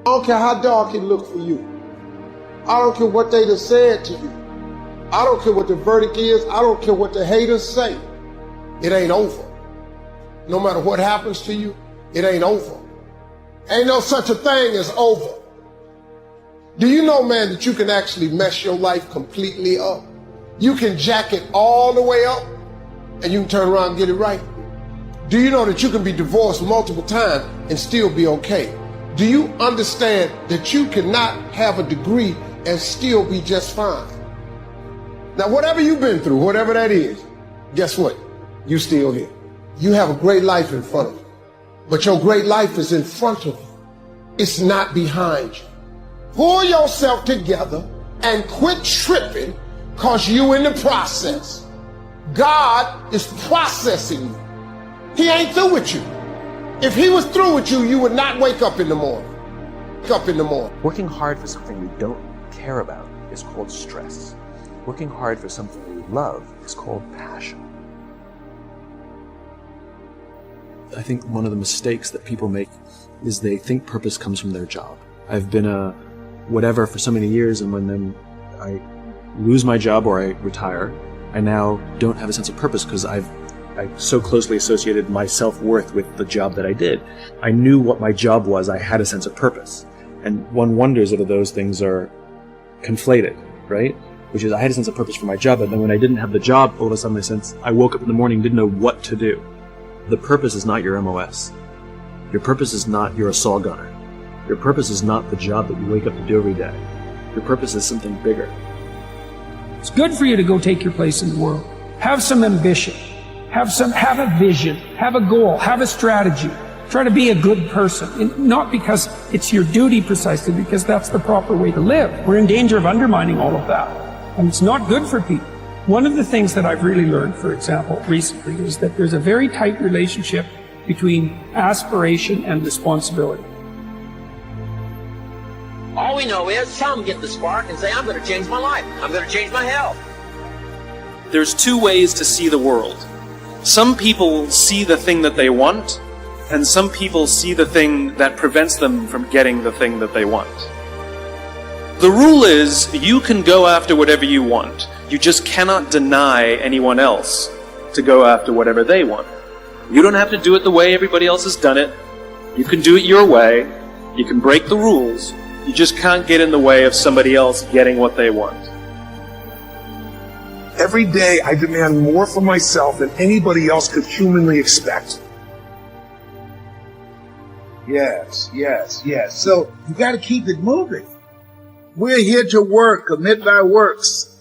I don't care how dark it looked for you. I don't care what they just said to you. I don't care what the verdict is. I don't care what the haters say. It ain't over. No matter what happens to you, it ain't over. Ain't no such a thing as over. Do you know, man, that you can actually mess your life completely up? You can jack it all the way up and you can turn around and get it right. Do you know that you can be divorced multiple times and still be okay? Do you understand that you cannot have a degree and still be just fine? Now, whatever you've been through, whatever that is, guess what? You still here. You have a great life in front of you, but your great life is in front of you. It's not behind you. Pull yourself together and quit tripping, because you in the process. God is processing you. He ain't through with you. If he was through with you, you would not wake up in the morning. Wake up in the morning. Working hard for something we don't care about is called stress. Working hard for something we love is called passion. I think one of the mistakes that people make is they think purpose comes from their job. I've been a whatever for so many years, and when then I lose my job or I retire, I now don't have a sense of purpose because I so closely associated my self-worth with the job that I did. I knew what my job was. I had a sense of purpose. And one wonders if those things are conflated, right? Which is, I had a sense of purpose for my job, but then when I didn't have the job, all of a sudden I woke up in the morning and didn't know what to do. The purpose is not your MOS. Your purpose is not you're a saw gunner. Your purpose is not the job that you wake up to do every day. Your purpose is something bigger. It's good for you to go take your place in the world. Have some ambition. Have a vision. Have a goal. Have a strategy. Try to be a good person. And not because it's your duty precisely, because that's the proper way to live. We're in danger of undermining all of that. And it's not good for people. One of the things that I've really learned, for example, recently, is that there's a very tight relationship between aspiration and responsibility. All we know is some get the spark and say, I'm going to change my life. I'm going to change my health. There's two ways to see the world. Some people see the thing that they want, and some people see the thing that prevents them from getting the thing that they want. The rule is, you can go after whatever you want. You just cannot deny anyone else to go after whatever they want. You don't have to do it the way everybody else has done it. You can do it your way. You can break the rules. You just can't get in the way of somebody else getting what they want. Every day I demand more from myself than anybody else could humanly expect. Yes. So you got to keep it moving. We're here to work, commit thy works.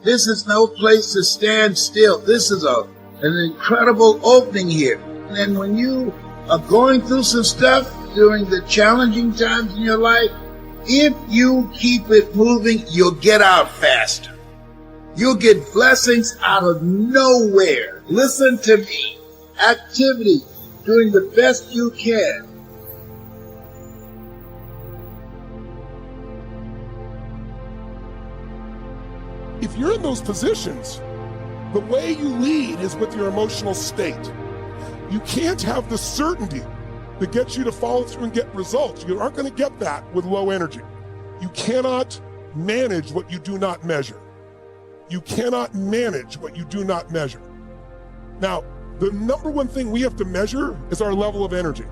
This is no place to stand still. This is an incredible opening here. And when you are going through some stuff during the challenging times in your life, if you keep it moving, you'll get out faster. You'll get blessings out of nowhere. Listen to me. Activity, doing the best you can. If you're in those positions, the way you lead is with your emotional state. You can't have the certainty that gets you to follow through and get results. You aren't going to get that with low energy. You cannot manage what you do not measure. You cannot manage what you do not measure. Now, the number one thing we have to measure is our level of energy,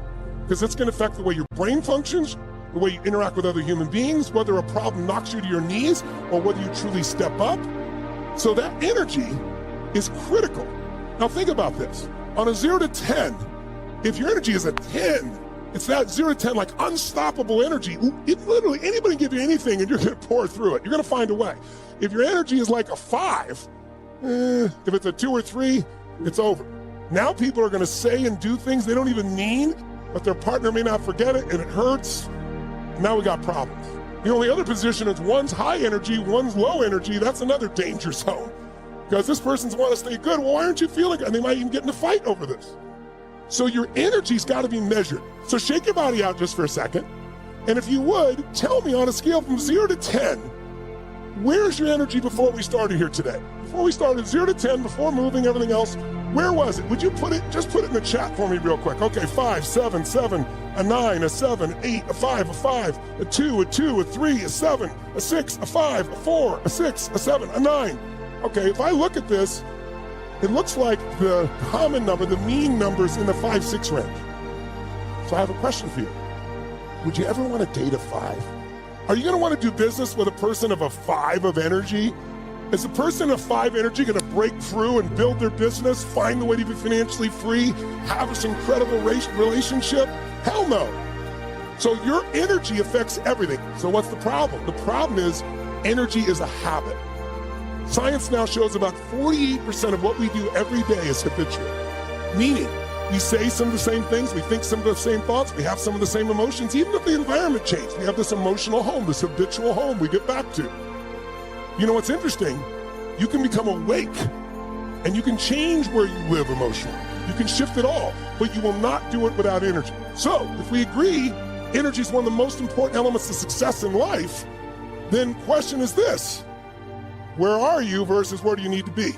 because it's going to affect the way your brain functions, the way you interact with other human beings, whether a problem knocks you to your knees or whether you truly step up. So that energy is critical. Now think about this. On a 0 to 10, if your energy is a 10, it's that 0 to 10, like unstoppable energy. Literally anybody can give you anything and you're going to pour through it. You're going to find a way. If your energy is like a 5, if it's a 2 or 3, it's over. Now people are going to say and do things they don't even mean, but their partner may not forget it and it hurts. Now we got problems. The only other position is one's high energy, one's low energy. That's another danger zone. Because this person's want to stay good. Well, why aren't you feeling good? And they might even get in a fight over this. So your energy's got to be measured. So shake your body out just for a second. And if you would, tell me on a scale from 0 to 10, where's your energy before we started here today? Before we started 0 to 10, before moving, everything else, Where was it? Would you just put it in the chat for me real quick. Okay, 5, 7, 7, a 9, a 7, 8, a 5, a 5, a 2, a 2, a 3, a 7, a 6, a 5, a 4, a 6, a 7, a 9. Okay, if I look at this, it looks like the common number, the mean number's in the 5, 6 range. So I have a question for you. Would you ever want to date a 5? Are you going to want to do business with a person of a 5 of energy? Is a person of 5 energy going to break through and build their business, find the way to be financially free, have this incredible relationship? Hell no. So your energy affects everything. So what's the problem? The problem is energy is a habit. Science now shows about 48% of what we do every day is habitual. Meaning, we say some of the same things, we think some of the same thoughts, we have some of the same emotions, even if the environment changed. We have this emotional home, this habitual home we get back to. You know what's interesting? You can become awake and you can change where you live emotionally. You can shift it all, but you will not do it without energy. So, if we agree energy is one of the most important elements of success in life, then the question is this: where are you versus where do you need to be?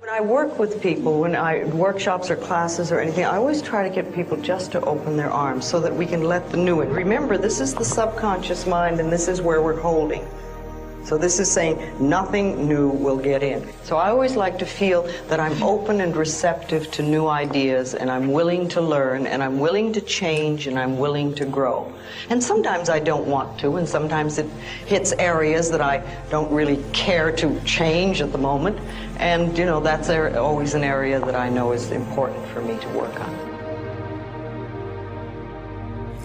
When I work with people, when I workshops or classes or anything, I always try to get people just to open their arms so that we can let the new in. Remember, this is the subconscious mind and this is where we're holding. So this is saying nothing new will get in. So I always like to feel that I'm open and receptive to new ideas, and I'm willing to learn, and I'm willing to change, and I'm willing to grow. And sometimes I don't want to, and sometimes it hits areas that I don't really care to change at the moment. And, you know, that's always an area that I know is important for me to work on.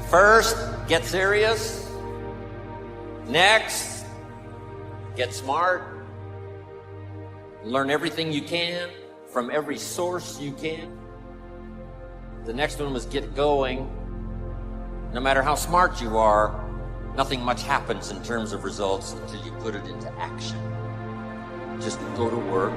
First, get serious. Next, get smart. Learn everything you can from every source you can. The next one was get going. No matter how smart you are, nothing much happens in terms of results until you put it into action. Just go to work.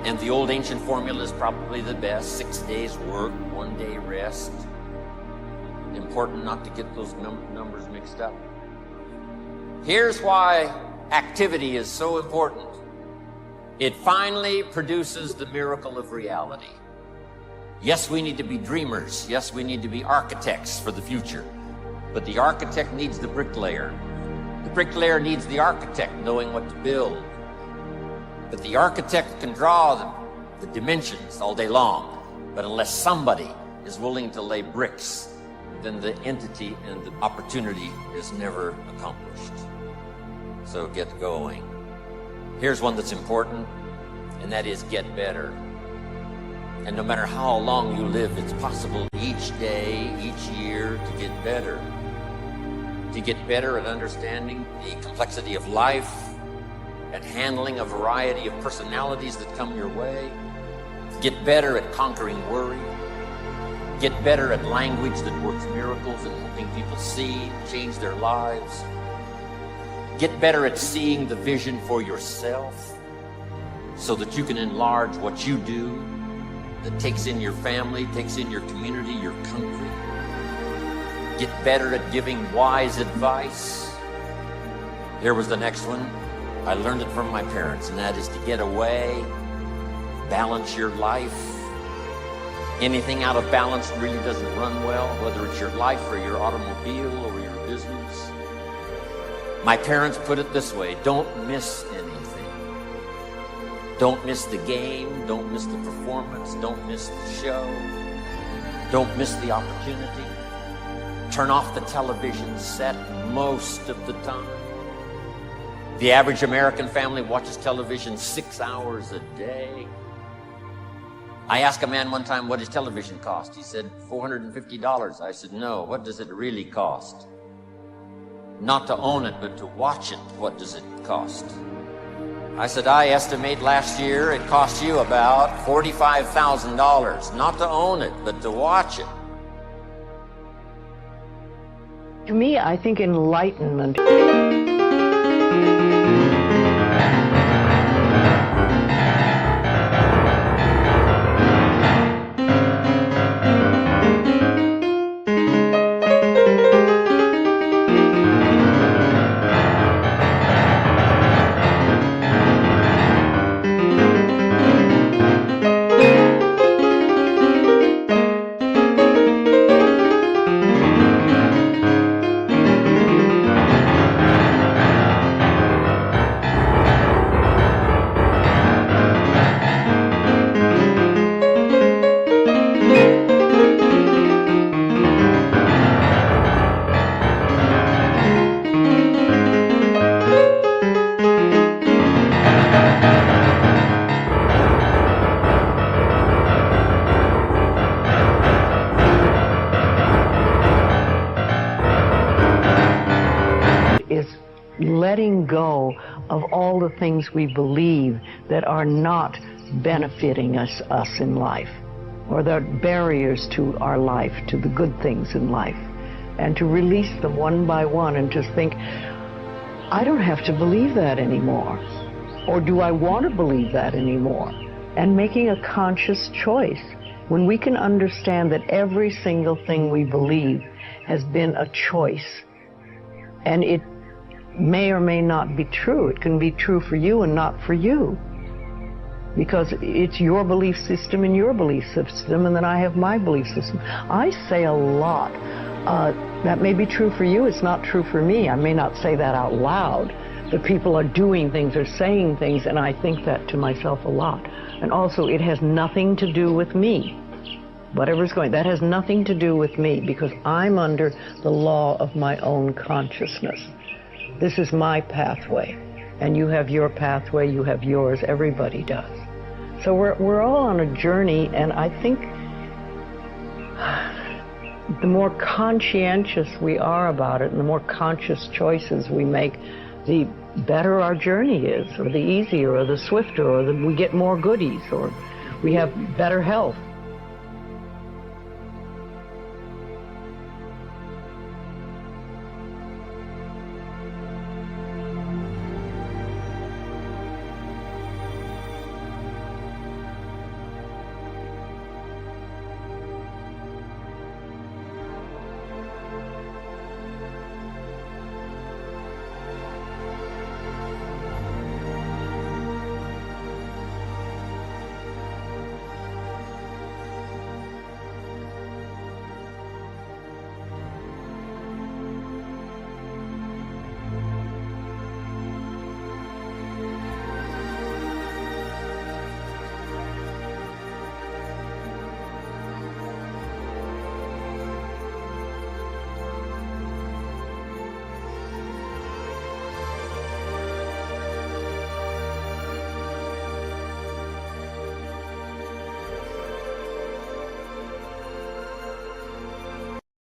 And the old ancient formula is probably the best: 6 days work, 1 day rest. Important not to get those numbers mixed up. Here's why activity is so important. It finally produces the miracle of reality. Yes, we need to be dreamers. Yes, we need to be architects for the future. But the architect needs the bricklayer. The bricklayer needs the architect knowing what to build. But the architect can draw the dimensions all day long. But unless somebody is willing to lay bricks, then the entity and the opportunity is never accomplished. So get going. Here's one that's important, and that is get better. And no matter how long you live, it's possible each day, each year to get better. To get better at understanding the complexity of life and handling a variety of personalities that come your way. Get better at conquering worry. Get better at language that works miracles and helping people see, change their lives. Get better at seeing the vision for yourself so that you can enlarge what you do, that takes in your family, takes in your community, your country. Get better at giving wise advice. Here was the next one. I learned it from my parents, and that is to get away, balance your life. Anything out of balance really doesn't run well, whether it's your life or your automobile or your business. My parents put it this way: don't miss anything. Don't miss the game, don't miss the performance, don't miss the show, don't miss the opportunity. Turn off the television set most of the time. The average American family watches television 6 hours a day. I asked a man one time, what does television cost? He said, $450. I said, no, what does it really cost? Not to own it, but to watch it, what does it cost? I said, I estimate last year it cost you about $45,000, not to own it, but to watch it. To me, I think enlightenment is letting go of all the things we believe that are not benefiting us in life, or that are barriers to our life, to the good things in life, and to release them one by one and just think, I don't have to believe that anymore, or do I want to believe that anymore? And making a conscious choice. When we can understand that every single thing we believe has been a choice, and it may or may not be true. It can be true for you and not for you, because it's your belief system and your belief system, and then I have my belief system. I say a lot. That may be true for you, it's not true for me. I may not say that out loud, but people are doing things or saying things, and I think that to myself a lot. And also, it has nothing to do with me. Whatever's going, that has nothing to do with me, because I'm under the law of my own consciousness. This is my pathway, and you have your pathway, you have yours, everybody does. So we're all on a journey, and I think the more conscientious we are about it, and the more conscious choices we make, the better our journey is, or the easier, or the swifter, or we get more goodies, or we have better health.